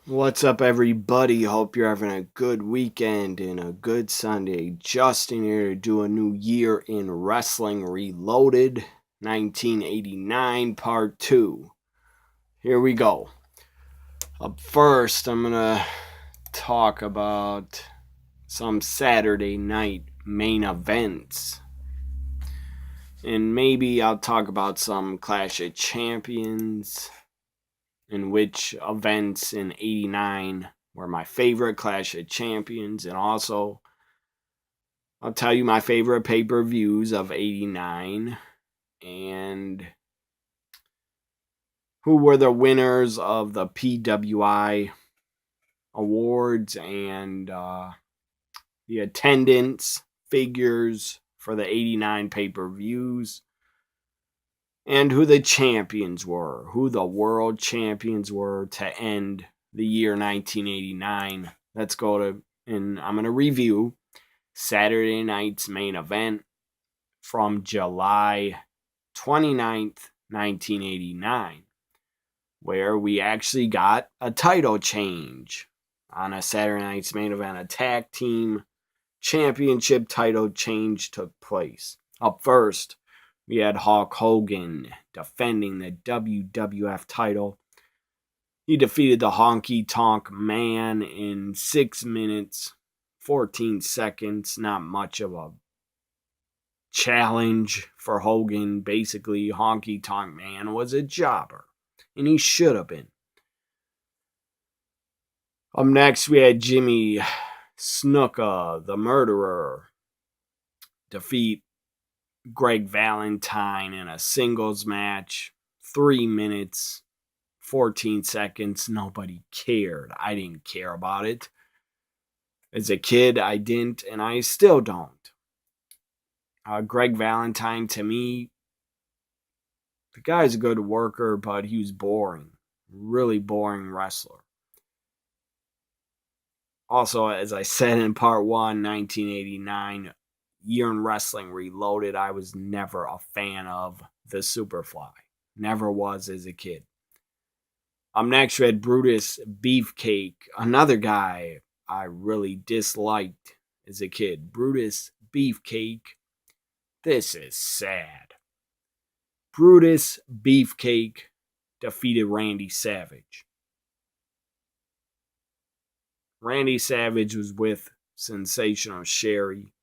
What's up, everybody? Hope you're having a good weekend and a good Sunday. Justin here to do a new year in Wrestling Reloaded 1989 Part 2. Here we go. Up first, I'm going to talk about some Saturday night main events. And maybe I'll talk about some Clash of Champions, in which events in 89 were my favorite Clash of Champions, and also I'll tell you my favorite pay-per-views of 89 and who were the winners of the PWI awards and the attendance figures for the 89 pay-per-views, and who the champions were, who the world champions were to end the year 1989. Let's go to, and I'm going to review Saturday night's main event from July 29th, 1989, where we actually got a title change on a Saturday night's main event. A tag team championship title change took place. Up first, we had Hulk Hogan defending the WWF title. He defeated the Honky Tonk Man in 6 minutes, 14 seconds. Not much of a challenge for Hogan. Basically, Honky Tonk Man was a jobber, and he should have been. Up next, we had Jimmy Snuka, the Murderer, defeat Greg Valentine in a singles match. 3 minutes, 14 seconds. Nobody cared. I didn't care about it. As a kid, I didn't, and I still don't. Greg Valentine, to me, the guy's a good worker, but he was boring. Really boring wrestler. Also, as I said in part 1, 1989, Year in Wrestling Reloaded, I was never a fan of the Superfly. Never was as a kid. Next, we had Brutus Beefcake, another guy I really disliked as a kid. Brutus Beefcake. This is sad. Brutus Beefcake defeated Randy Savage. Randy Savage was with Sensational Sherry.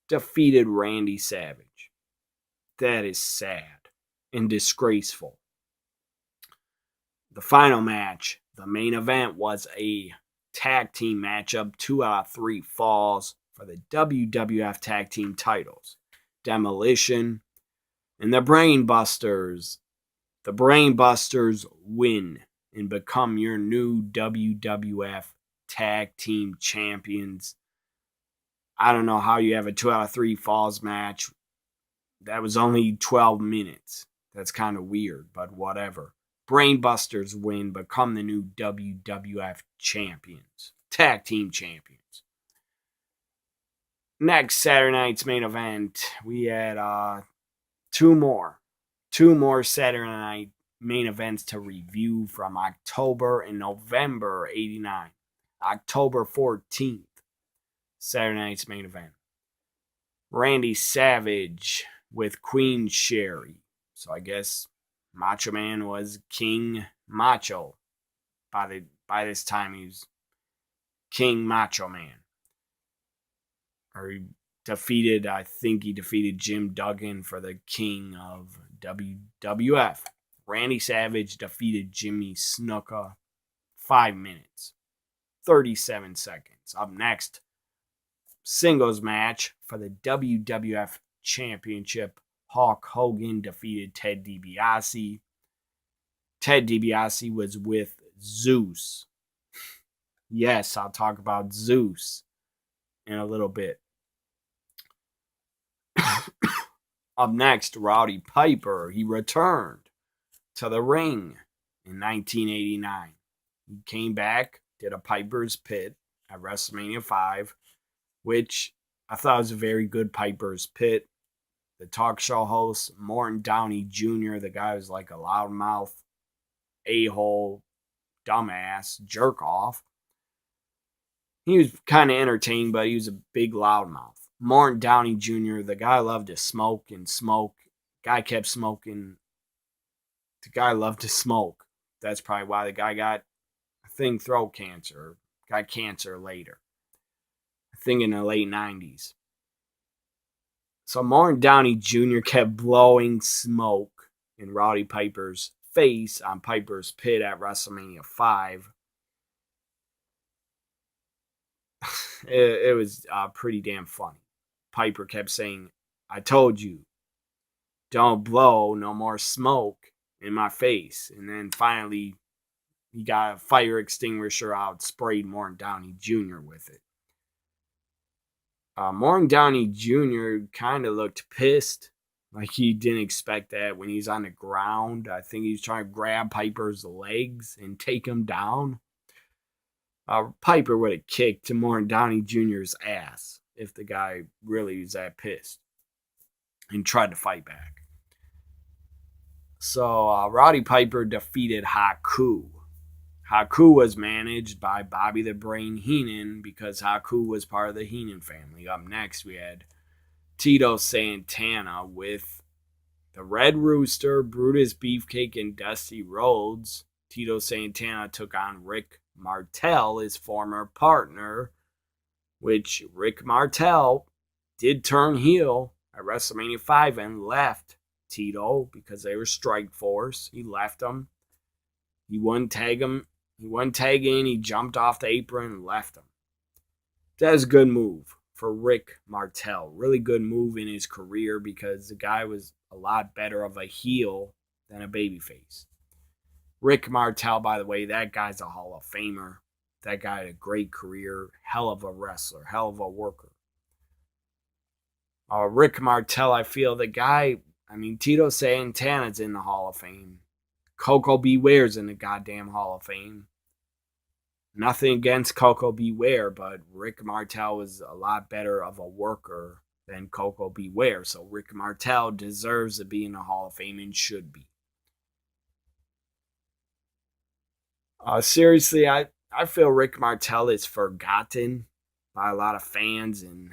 Defeated Randy Savage. That is sad and disgraceful. The final match, the main event, was a tag team matchup, 2 out of 3 falls for the WWF tag team titles. Demolition and the Brainbusters. The Brainbusters win and become your new WWF tag team champions. I don't know how you have a 2 out of 3 falls match. That was only 12 minutes. That's kind of weird, but whatever. Brainbusters win, become the new WWF champions. Tag team champions. Next Saturday night's main event, we had two more Saturday night main events to review from October and November 89. October 14th, Saturday night's main event. Randy Savage with Queen Sherry. So I guess Macho Man was King Macho. By this time, he was King Macho Man. Or he defeated Jim Duggan for the King of WWF. Randy Savage defeated Jimmy Snuka. 5 minutes, 37 seconds. Up next, singles match for the WWF Championship. Hulk Hogan defeated Ted DiBiase. Ted DiBiase was with Zeus. Yes, I'll talk about Zeus in a little bit. Up next, Rowdy Piper. He returned to the ring in 1989. He came back, did a Piper's Pit at WrestleMania 5, which I thought was a very good Piper's Pit. The talk show host, Morton Downey Jr., the guy was like a loudmouth, a-hole, dumbass jerk off. He was kind of entertaining, but he was a big loudmouth. Martin Downey Jr., the guy loved to smoke and smoke. Guy kept smoking. The guy loved to smoke. That's probably why the guy got, I think, throat cancer. Got cancer later. I think in the late 90s. So Martin Downey Jr. kept blowing smoke in Roddy Piper's face on Piper's Pit at WrestleMania 5. It was pretty damn funny. Piper kept saying, I told you, don't blow no more smoke in my face. And then finally, he got a fire extinguisher out, sprayed Martin Downey Jr. with it. Martin Downey Jr. kind of looked pissed. Like he didn't expect that when he's on the ground. I think he's trying to grab Piper's legs and take him down. Piper would have kicked Martin Downey Jr.'s ass if the guy really was that pissed and tried to fight back. So Roddy Piper defeated Haku. Haku was managed by Bobby the Brain Heenan because Haku was part of the Heenan family. Up next, we had Tito Santana with the Red Rooster, Brutus Beefcake, and Dusty Rhodes. Tito Santana took on Rick Martel, his former partner, which Rick Martel did turn heel at WrestleMania 5 and left Tito because they were Strike Force. He left him. He wouldn't tag him. He wouldn't tag in. He jumped off the apron and left him. That was a good move for Rick Martel. Really good move in his career because the guy was a lot better of a heel than a babyface. Rick Martel, by the way, that guy's a Hall of Famer. That guy had a great career. Hell of a wrestler. Hell of a worker. Rick Martel, I feel the guy, Tito Santana's in the Hall of Fame. Coco Beware's in the goddamn Hall of Fame. Nothing against Coco Beware, but Rick Martel was a lot better of a worker than Coco Beware. So Rick Martel deserves to be in the Hall of Fame and should be. Seriously, I feel Rick Martel is forgotten by a lot of fans, and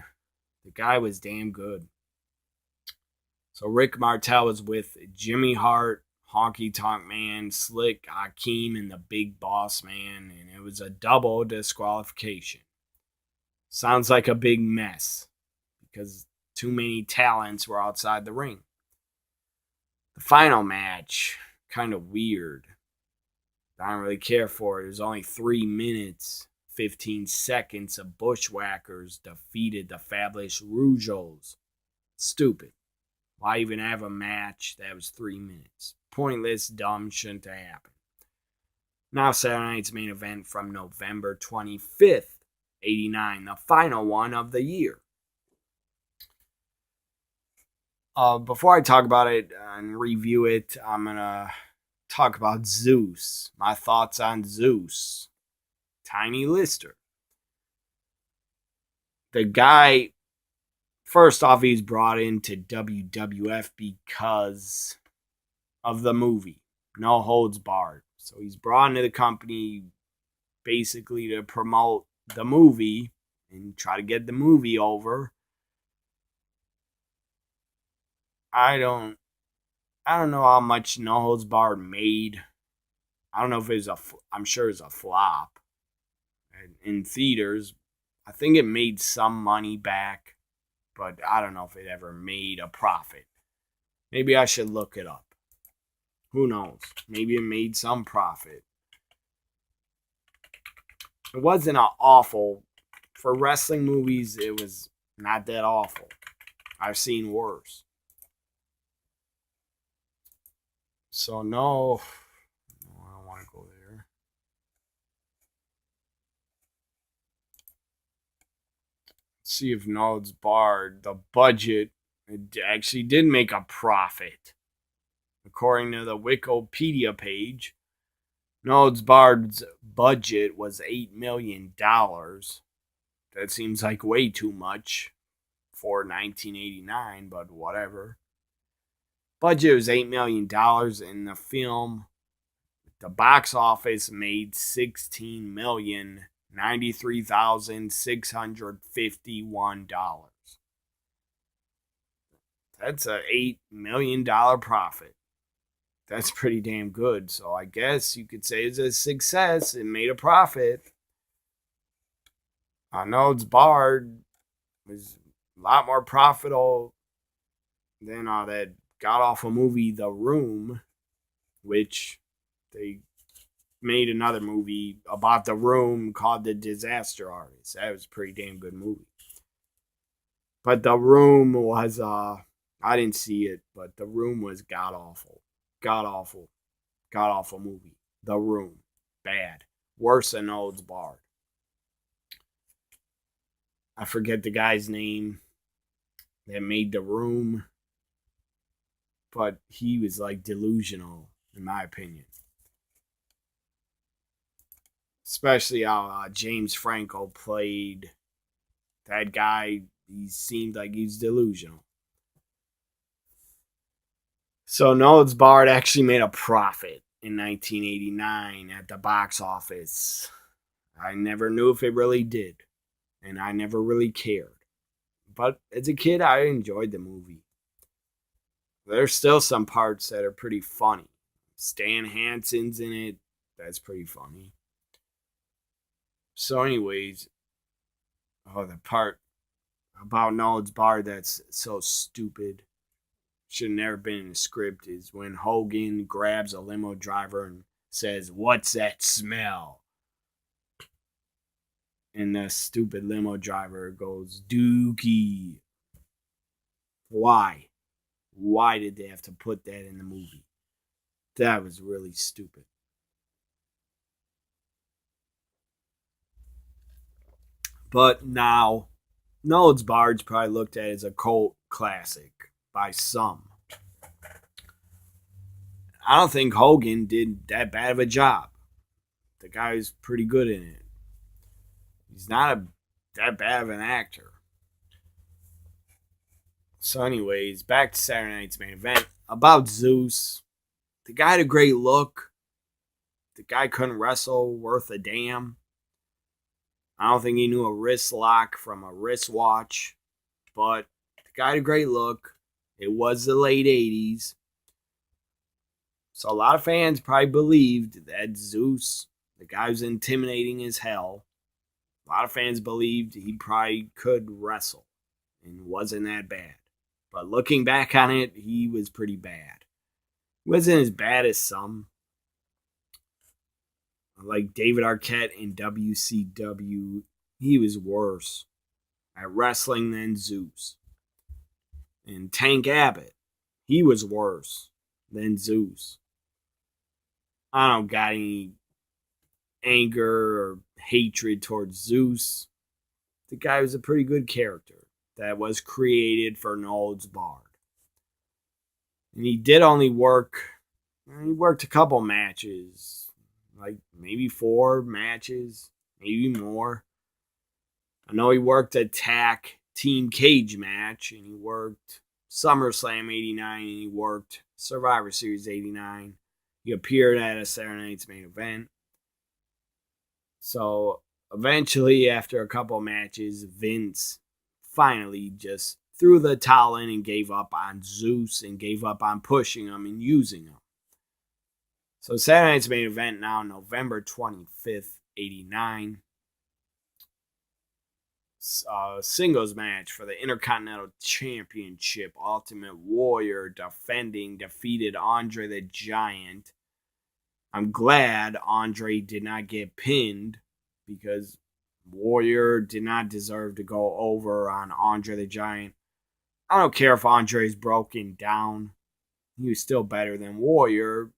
the guy was damn good. So Rick Martel was with Jimmy Hart, Honky Tonk Man, Slick, Akeem, and the Big Boss Man, and it was a double disqualification. Sounds like a big mess because too many talents were outside the ring. The final match, kind of weird. I don't really care for it. It was only 3 minutes, 15 seconds of Bushwhackers defeated the Fabulous Rougeaus. Stupid. Why even have a match that was 3 minutes? Pointless, dumb, shouldn't have happened. Now Saturday night's main event from November 25th, 89, the final one of the year. Before I talk about it and review it, I'm going to talk about Zeus. My thoughts on Zeus. Tiny Lister. The guy, first off, he's brought into WWF because of the movie, No Holds Barred. So he's brought into the company basically to promote the movie and try to get the movie over. I don't know how much No Holds Barred made. I don't know if it was I'm sure it's a flop. In theaters, I think it made some money back, but I don't know if it ever made a profit. Maybe I should look it up. Who knows? Maybe it made some profit. It wasn't awful. For wrestling movies, it was not that awful. I've seen worse. So no, I don't want to go there. Let's see if No Holds Barred, the budget, it actually did make a profit. According to the Wikipedia page, No Holds Barred's budget was $8 million. That seems like way too much for 1989, but whatever. Budget was $8 million, and the film the box office made $16,093,651. That's a $8 million profit. That's pretty damn good. So I guess you could say it's a success. It made a profit. I know it's barred. Was a lot more profitable than that god-awful movie, The Room, which they made another movie about The Room called The Disaster Artist. That was a pretty damn good movie. But The Room was, I didn't see it, but The Room was god-awful. God-awful. God-awful movie. The Room. Bad. Worse than Old's Bard. I forget the guy's name that made The Room, but he was like delusional, in my opinion. Especially how James Franco played that guy. He seemed like he's delusional. So Noah's Bard actually made a profit in 1989 at the box office. I never knew if it really did. And I never really cared. But as a kid, I enjoyed the movie. There's still some parts that are pretty funny. Stan Hansen's in it. That's pretty funny. So anyways, the part about Noah's Bard that's so stupid, should have never been in the script, is when Hogan grabs a limo driver and says, "What's that smell?" And the stupid limo driver goes, "Dookie." Why? Why did they have to put that in the movie? That was really stupid. But now, Noah's Bard's probably looked at as a cult classic by some. I don't think Hogan did that bad of a job. The guy was pretty good in it. He's not that bad of an actor. So anyways, back to Saturday night's main event. About Zeus. The guy had a great look. The guy couldn't wrestle worth a damn. I don't think he knew a wrist lock from a wristwatch. But the guy had a great look. It was the late 80s. So a lot of fans probably believed that Zeus, the guy was intimidating as hell. A lot of fans believed he probably could wrestle and wasn't that bad. But looking back on it, he was pretty bad. He wasn't as bad as some. Like David Arquette in WCW, he was worse at wrestling than Zeus. And Tank Abbott, he was worse than Zeus. I don't got any anger or hatred towards Zeus. The guy was a pretty good character that was created for Noah's Bard. And he did only work, he worked a couple matches, like maybe 4 matches, maybe more. I know he worked a tag team cage match, and he worked SummerSlam 89, and he worked Survivor Series 89. He appeared at a Saturday night's main event. So eventually, after a couple matches, Vince finally just threw the towel in and gave up on Zeus and gave up on pushing him and using him. So Saturday night's main event now, November 25th, 89. Singles match for the Intercontinental Championship. Ultimate Warrior defeated Andre the Giant. I'm glad Andre did not get pinned, because Warrior did not deserve to go over on Andre the Giant. I don't care if Andre's broken down. He was still better than Warrior.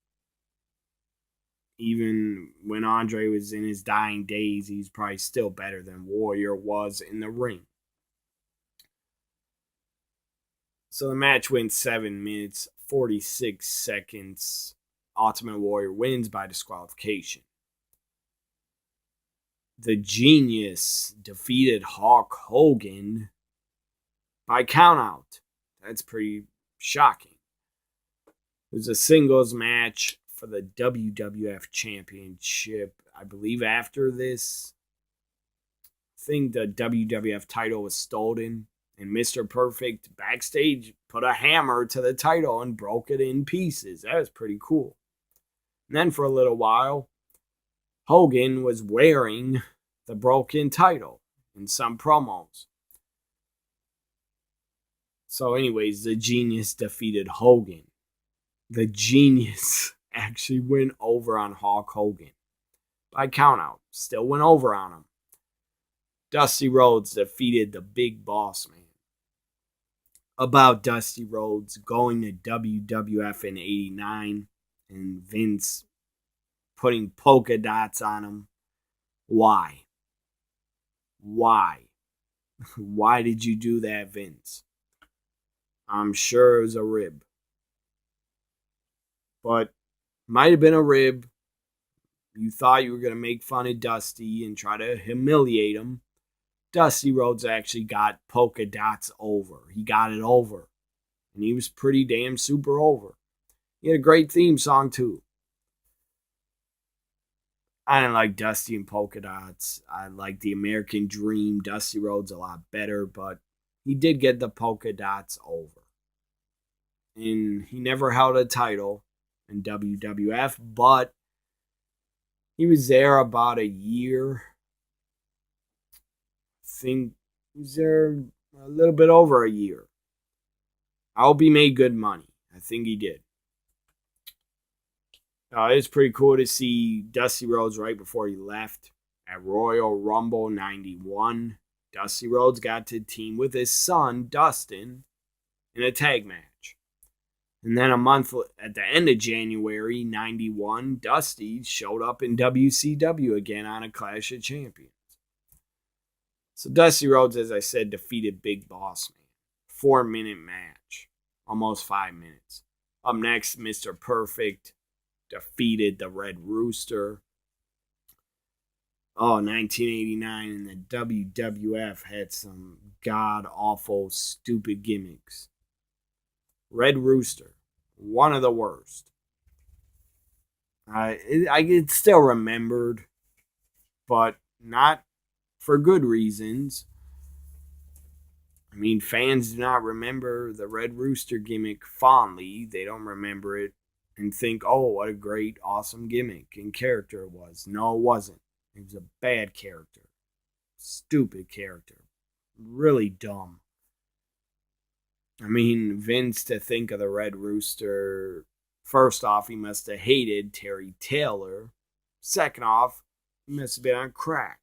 Even when Andre was in his dying days, he's probably still better than Warrior was in the ring. So the match went 7 minutes, 46 seconds. Ultimate Warrior wins by disqualification. The Genius defeated Hulk Hogan by countout. That's pretty shocking. It was a singles match for the WWF Championship. I believe after this, I think the WWF title was stolen, and Mr. Perfect backstage put a hammer to the title and broke it in pieces. That was pretty cool. And then for a little while, Hogan was wearing the broken title in some promos. So anyways, the Genius defeated Hogan. The Genius actually went over on Hulk Hogan. By countout, still went over on him. Dusty Rhodes defeated the Big Boss Man. About Dusty Rhodes going to WWF in '89 and Vince putting polka dots on him. Why? Why? Why did you do that, Vince? I'm sure it was a rib. But might have been a rib. You thought you were going to make fun of Dusty and try to humiliate him. Dusty Rhodes actually got polka dots over. He got it over. And he was pretty damn super over. He had a great theme song too. I didn't like Dusty and polka dots. I like the American Dream, Dusty Rhodes a lot better, but he did get the polka dots over. And he never held a title in WWF, but he was there about a year. I think he was there a little bit over a year. I hope he made good money. I think he did. It's pretty cool to see Dusty Rhodes right before he left at Royal Rumble 91. Dusty Rhodes got to team with his son, Dustin, in a tag match. And then a month at the end of January 91, Dusty showed up in WCW again on a Clash of Champions. So Dusty Rhodes, as I said, defeated Big Boss Man. 4-minute match. Almost 5 minutes. Up next, Mr. Perfect defeated the Red Rooster. 1989, and the WWF had some god-awful, stupid gimmicks. Red Rooster, one of the worst. It's still remembered, but not for good reasons. I mean, fans do not remember the Red Rooster gimmick fondly. They don't remember it and think, oh, what a great, awesome gimmick and character it was. No, it wasn't. It was a bad character. Stupid character. Really dumb. I mean, Vince, to think of the Red Rooster, first off, he must have hated Terry Taylor. Second off, he must have been on crack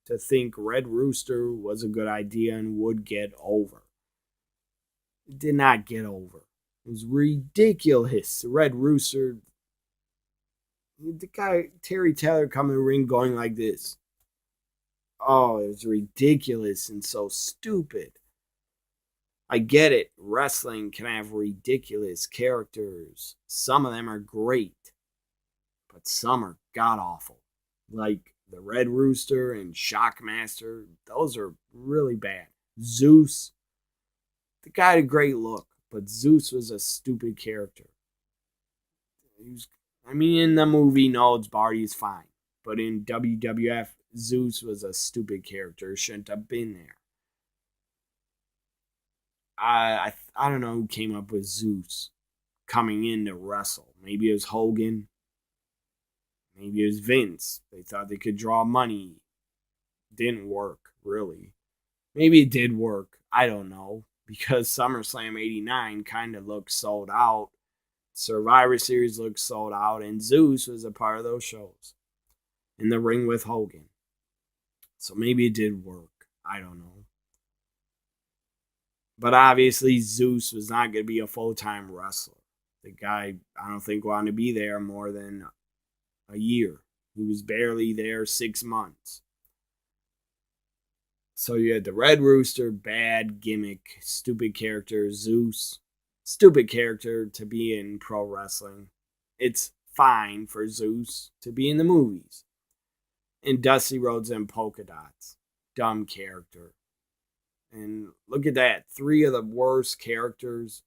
to think Red Rooster was a good idea and would get over. It did not get over. It was ridiculous. The Red Rooster, the guy, Terry Taylor, come in the ring going like this. Oh, it was ridiculous and so stupid. I get it. Wrestling can have ridiculous characters. Some of them are great, but some are god-awful. Like the Red Rooster and Shockmaster, those are really bad. Zeus, the guy had a great look, but Zeus was a stupid character. In the movie, no, it's Barty is fine. But in WWF, Zeus was a stupid character. Shouldn't have been there. I don't know who came up with Zeus coming in to wrestle. Maybe it was Hogan. Maybe it was Vince. They thought they could draw money. Didn't work, really. Maybe it did work. I don't know. Because SummerSlam 89 kind of looked sold out. Survivor Series looked sold out. And Zeus was a part of those shows. In the ring with Hogan. So maybe it did work. I don't know. But obviously, Zeus was not going to be a full-time wrestler. The guy, I don't think, wanted to be there more than a year. He was barely there 6 months. So you had the Red Rooster, bad gimmick, stupid character, Zeus. Stupid character to be in pro wrestling. It's fine for Zeus to be in the movies. And Dusty Rhodes and polka dots. Dumb character. And look at that. 3 of the worst characters.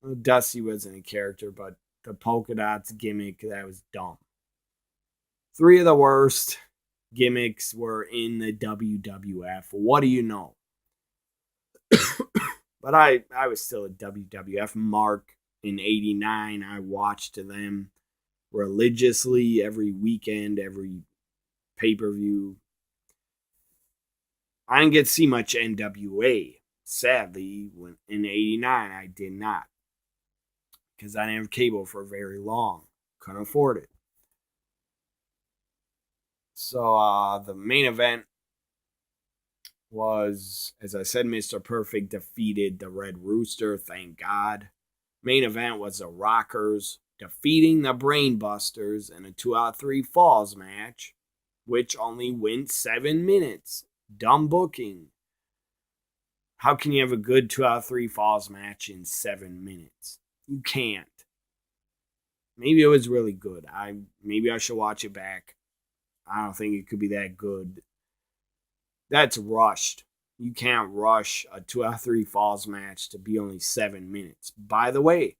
Well, Dusty wasn't a character, but the polka dots gimmick. That was dumb. 3 of the worst gimmicks were in the WWF. What do you know? But I was still a WWF mark in 89. I watched them religiously every weekend, every pay-per-view. I didn't get to see much NWA. Sadly, in 89, I did not. Because I didn't have cable for very long. Couldn't afford it. So the main event was, as I said, Mr. Perfect defeated the Red Rooster, thank God. Main event was the Rockers defeating the Brainbusters in a 2-out-3 falls match, which only went 7 minutes. Dumb booking. How can you have a good 2-out-3 falls match in 7 minutes? You can't. Maybe it was really good. Maybe I should watch it back. I don't think it could be that good. That's rushed. You can't rush a 2-out-3 falls match to be only 7 minutes. By the way,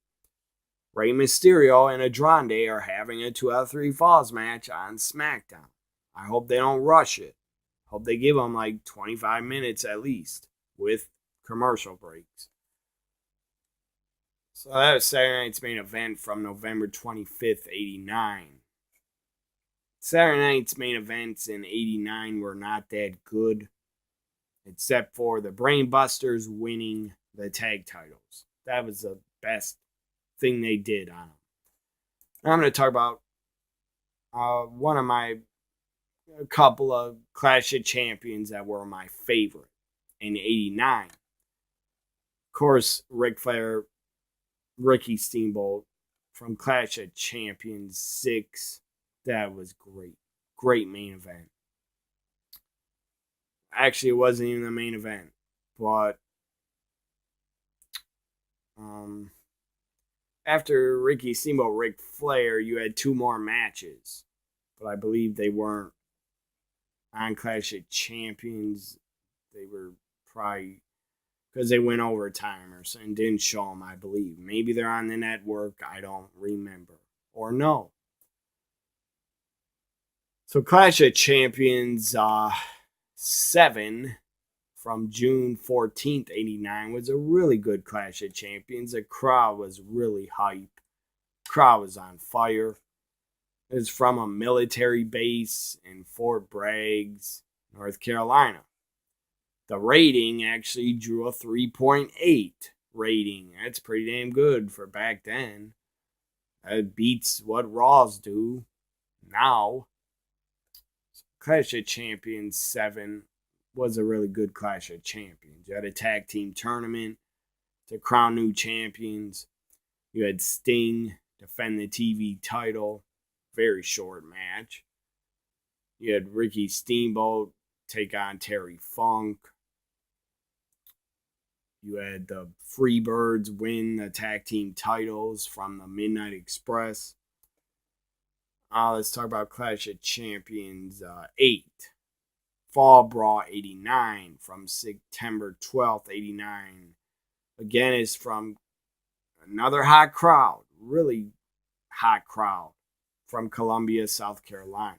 Rey Mysterio and Andrade are having a 2-out-3 falls match on SmackDown. I hope they don't rush it. Hope they give them like 25 minutes at least with commercial breaks. So that was Saturday night's main event from November 25th, 89. Saturday night's main events in 89 were not that good, except for the Brainbusters winning the tag titles. That was the best thing they did on them. Now I'm going to talk about a couple of Clash of Champions that were my favorite in 89. Of course, Ric Flair, Ricky Steamboat from Clash of Champions 6. That was great. Great main event. Actually, it wasn't even the main event. But after Ricky Steamboat, Ric Flair, you had 2 more matches. But I believe they weren't on Clash of Champions. They were probably because they went overtime or something. Didn't show them, I believe. Maybe they're on the network. I don't remember. Or no. So Clash of Champions 7 from June 14th, 89 was a really good Clash of Champions. The crowd was really hype. Crowd was on fire. It was from a military base in Fort Bragg, North Carolina. The rating actually drew a 3.8 rating. That's pretty damn good for back then. That beats what Raws do now. Clash of Champions 7 was a really good Clash of Champions. You had a tag team tournament to crown new champions. You had Sting defend the TV title. Very short match. You had Ricky Steamboat take on Terry Funk. You had the Freebirds win the tag team titles from the Midnight Express. Let's talk about Clash of Champions 8. Fall Brawl 89 from September 12th, 89. Again, is from another hot crowd. Really hot crowd from Columbia, South Carolina.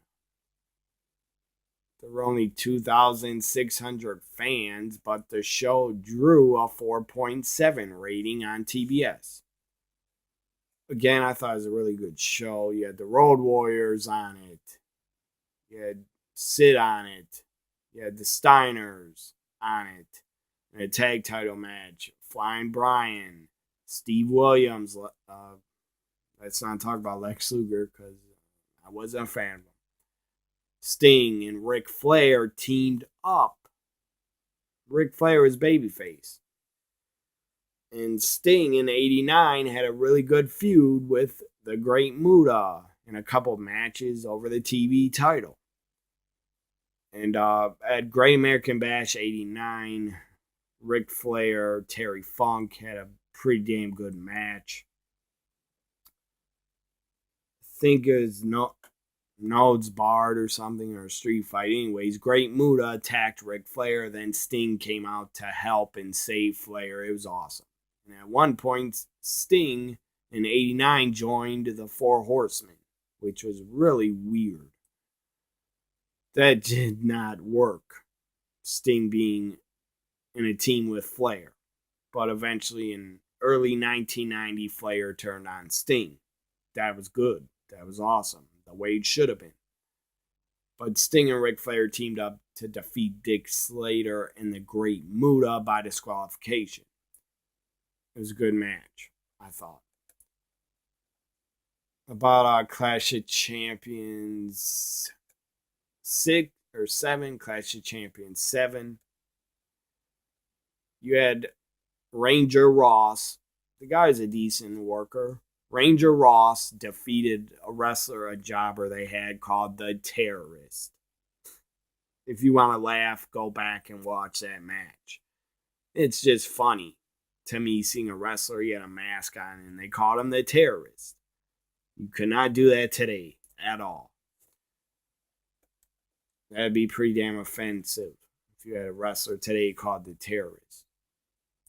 There were only 2,600 fans, but the show drew a 4.7 rating on TBS. Again, I thought it was a really good show. You had the Road Warriors on it. You had Sid on it. You had the Steiners on it. And a tag title match. Flying Brian. Steve Williams. Let's not talk about Lex Luger because I wasn't a fan of him. Sting and Ric Flair teamed up. Ric Flair was babyface. And Sting in 89 had a really good feud with the Great Muta in a couple of matches over the TV title. And at Great American Bash 89, Ric Flair, Terry Funk had a pretty damn good match. I think it was Nodes Barred or something, or a street fight. Anyways, Great Muta attacked Ric Flair. Then Sting came out to help and save Flair. It was awesome. And at one point, Sting In 89, joined the Four Horsemen, which was really weird. That did not work, Sting being in a team with Flair. But eventually, in early 1990, Flair turned on Sting. That was good. That was awesome. The way it should have been. But Sting and Ric Flair teamed up to defeat Dick Slater and the Great Muta by disqualification. It was a good match, I thought. About our Clash of Champions 6 or 7, Clash of Champions 7. You had Ranger Ross. The guy's a decent worker. Ranger Ross defeated a wrestler, a jobber they had called the Terrorist. If you want to laugh, go back and watch that match. It's just funny to me seeing a wrestler, he had a mask on, and they called him the Terrorist. You could not do that today at all. That'd be pretty damn offensive if you had a wrestler today called the Terrorist.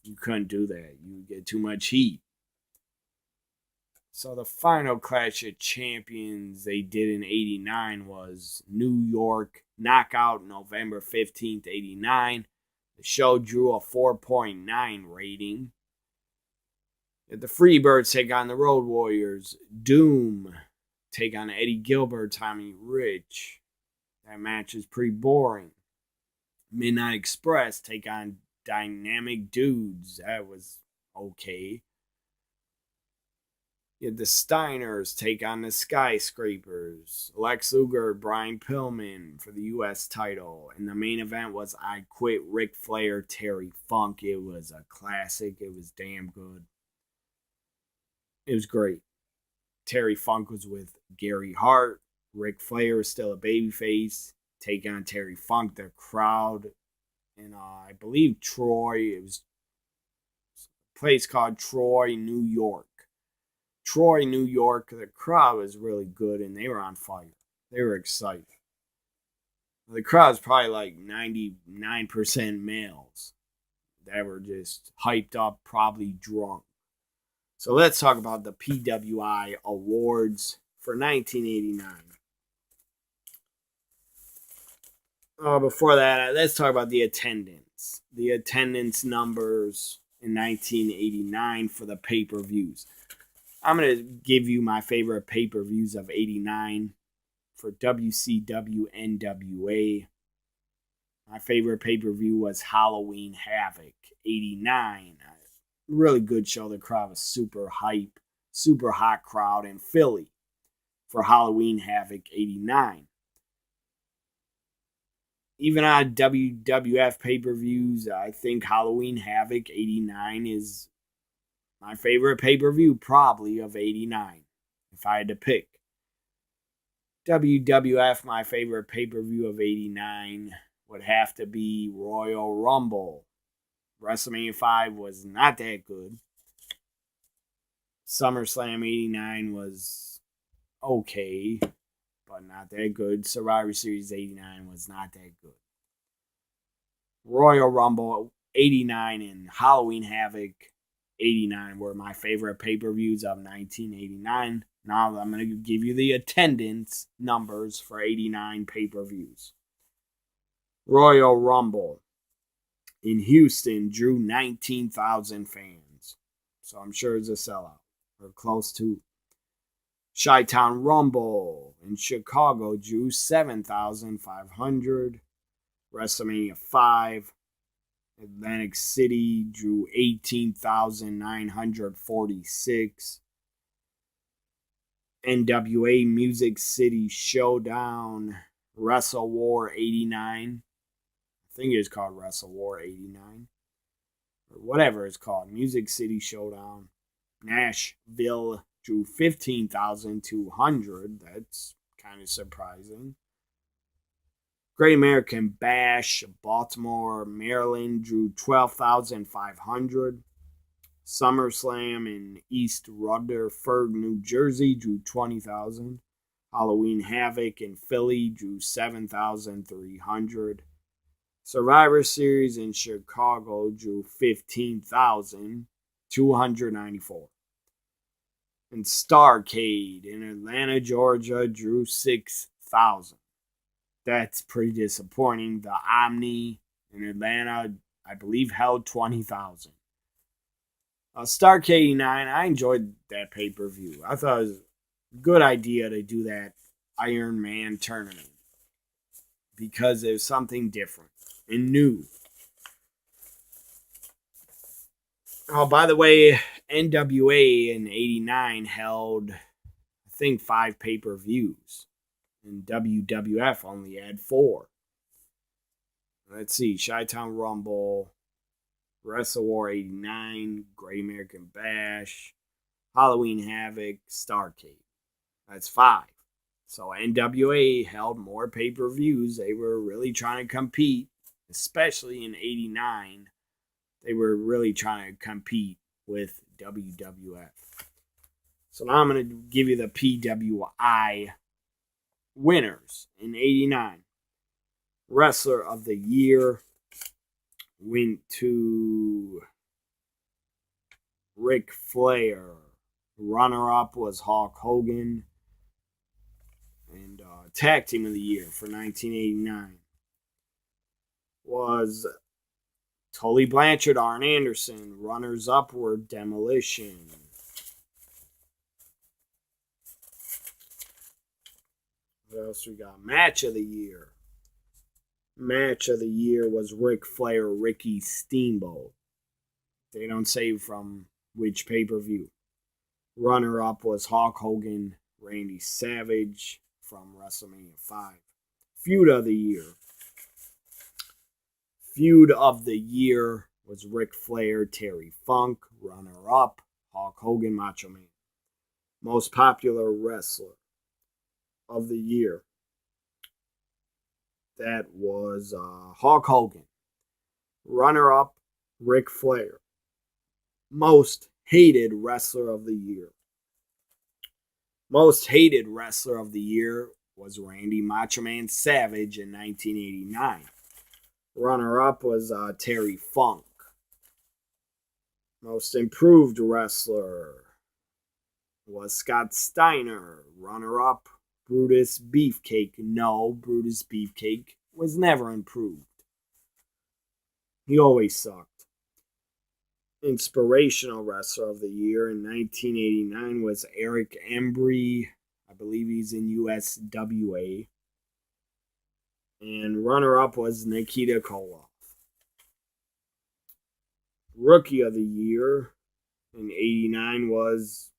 You couldn't do that. You would get too much heat. So the final Clash of Champions they did in 89 was New York Knockout, November 15th, 89. The show drew a 4.9 rating. The Freebirds take on the Road Warriors. Doom take on Eddie Gilbert, Tommy Rich. That match is pretty boring. Midnight Express take on Dynamic Dudes. That was okay. You had the Steiners take on the Skyscrapers. Lex Luger, Brian Pillman for the U.S. title. And the main event was I Quit, Ric Flair, Terry Funk. It was a classic. It was damn good. It was great. Terry Funk was with Gary Hart. Ric Flair was still a babyface. Take on Terry Funk. The crowd in, I believe, Troy. It was a place called Troy, New York. Troy, New York, the crowd was really good, and they were on fire. They were excited. The crowd's probably like 99% males that were just hyped up, probably drunk. So let's talk about the PWI awards for 1989. Before that, let's talk about the attendance. The attendance numbers in 1989 for the pay-per-views. I'm going to give you my favorite pay-per-views of 89 for WCW NWA. My favorite pay-per-view was Halloween Havoc 89. Really good show. The crowd was super hype. Super hot crowd in Philly for Halloween Havoc 89. Even on WWF pay-per-views, I think Halloween Havoc 89 is my favorite pay-per-view, probably, of 89, if I had to pick. WWF, my favorite pay-per-view of 89 would have to be Royal Rumble. WrestleMania 5 was not that good. SummerSlam 89 was okay, but not that good. Survivor Series 89 was not that good. Royal Rumble 89 and Halloween Havoc 89 were my favorite pay-per-views of 1989. Now I'm going to give you the attendance numbers for 89 pay-per-views. Royal Rumble in Houston drew 19,000 fans. So I'm sure it's a sellout, or close to. Chi-Town Rumble in Chicago drew 7,500. WrestleMania 5. Atlantic City drew 18,946. NWA Music City Showdown Wrestle War 89. I think it's called Wrestle War 89. Or whatever it's called. Music City Showdown. Nashville drew 15,200. That's kind of surprising. Great American Bash, Baltimore, Maryland drew 12,500. SummerSlam in East Rutherford, New Jersey drew 20,000. Halloween Havoc in Philly drew 7,300. Survivor Series in Chicago drew 15,294. And Starcade in Atlanta, Georgia drew 6,000. That's pretty disappointing. The Omni in Atlanta, I believe, held 20,000. Starcade 89, I enjoyed that pay-per-view. I thought it was a good idea to do that Iron Man tournament because it was something different and new. Oh, by the way, NWA in 89 held, I think, 5 pay-per-views. And WWF only had 4. Let's see. Chi-Town Rumble, Wrestle War 89, Great American Bash, Halloween Havoc, Starcade. That's 5. So NWA held more pay-per-views. They were really trying to compete, especially in 89. They were really trying to compete with WWF. So now I'm going to give you the PWI winners in 89. Wrestler of the Year went to Ric Flair. Runner-up was Hulk Hogan. And Tag Team of the Year for 1989 was Tully Blanchard, Arn Anderson. Runners-up were Demolition. What else we got? Match of the Year. Match of the Year was Ric Flair, Ricky Steamboat. They don't say from which pay-per-view. Runner-up was Hulk Hogan, Randy Savage from WrestleMania 5. Feud of the Year. Feud of the Year was Ric Flair, Terry Funk. Runner-up, Hulk Hogan, Macho Man. Most popular wrestler of the year. That was Hulk Hogan. Runner-up, Ric Flair. Most hated wrestler of the year. Most hated wrestler of the year was Randy Macho Man Savage in 1989. Runner-up was Terry Funk. Most improved wrestler was Scott Steiner. Runner-up, Brutus Beefcake. No, Brutus Beefcake was never improved. He always sucked. Inspirational wrestler of the year in 1989 was Eric Embry. I believe he's in USWA. And runner-up was Nikita Koloff. Rookie of the year in 89 was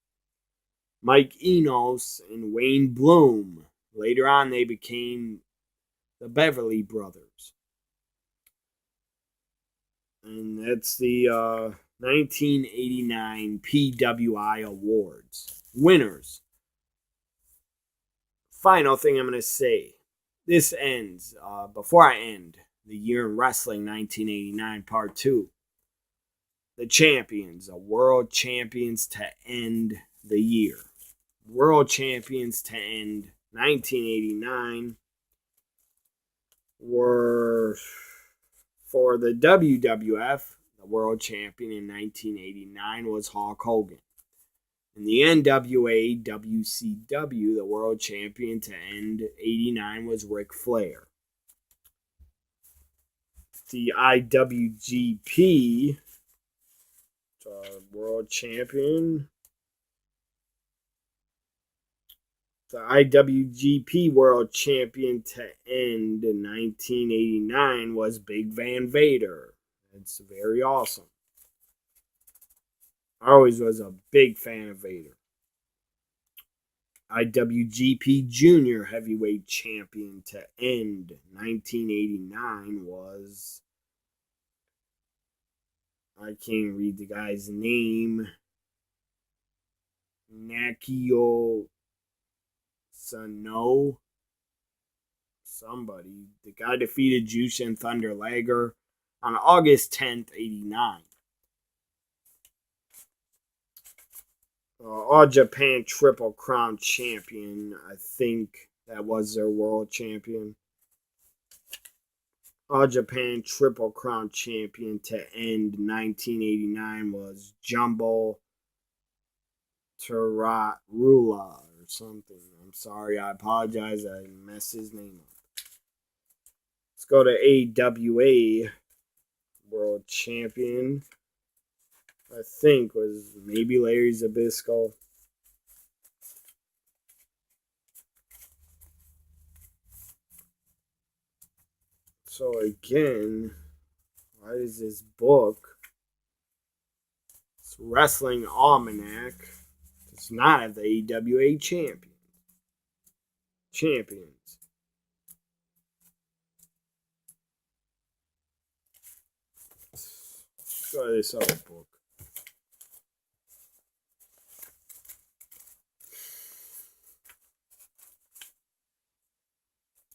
Mike Enos and Wayne Bloom. Later on, they became the Beverly Brothers. And that's the 1989 PWI Awards. Winners. Final thing I'm going to say. This ends, before I end, the Year in Wrestling 1989 Part 2. The champions, the world champions to end the year. World champions to end 1989 were, for the WWF, the world champion in 1989 was Hulk Hogan. In the NWA WCW, the world champion to end 89 was Ric Flair. The IWGP world champion. The IWGP world champion to end in 1989 was Big Van Vader. It's very awesome. I always was a big fan of Vader. IWGP Junior Heavyweight Champion to end 1989 was... I can't read the guy's name. Nakio Sano. Somebody. The guy defeated Jushin Thunder Liger on August 10th, 89. All Japan Triple Crown Champion. I think that was their world champion. All Japan Triple Crown Champion to end 1989 was Jumbo Tararula or something. I'm sorry. I apologize. I messed his name up. Let's go to AWA World Champion. I think was maybe Larry Zbyszko. So again, why is this book? It's Wrestling Almanac. Does not have the AWA champions. Let's go to this other book.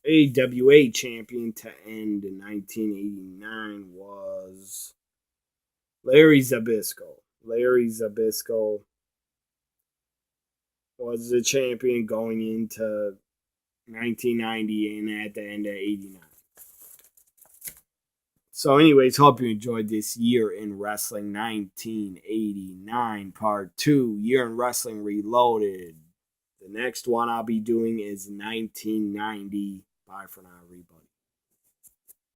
AWA champion to end in 1989 was Larry Zbyszko. Larry Zbyszko was the champion going into 1990 and at the end of 89. So anyways, hope you enjoyed this Year in Wrestling 1989 Part 2, Year in Wrestling Reloaded. The next one I'll be doing is 1990. Bye for now, everybody.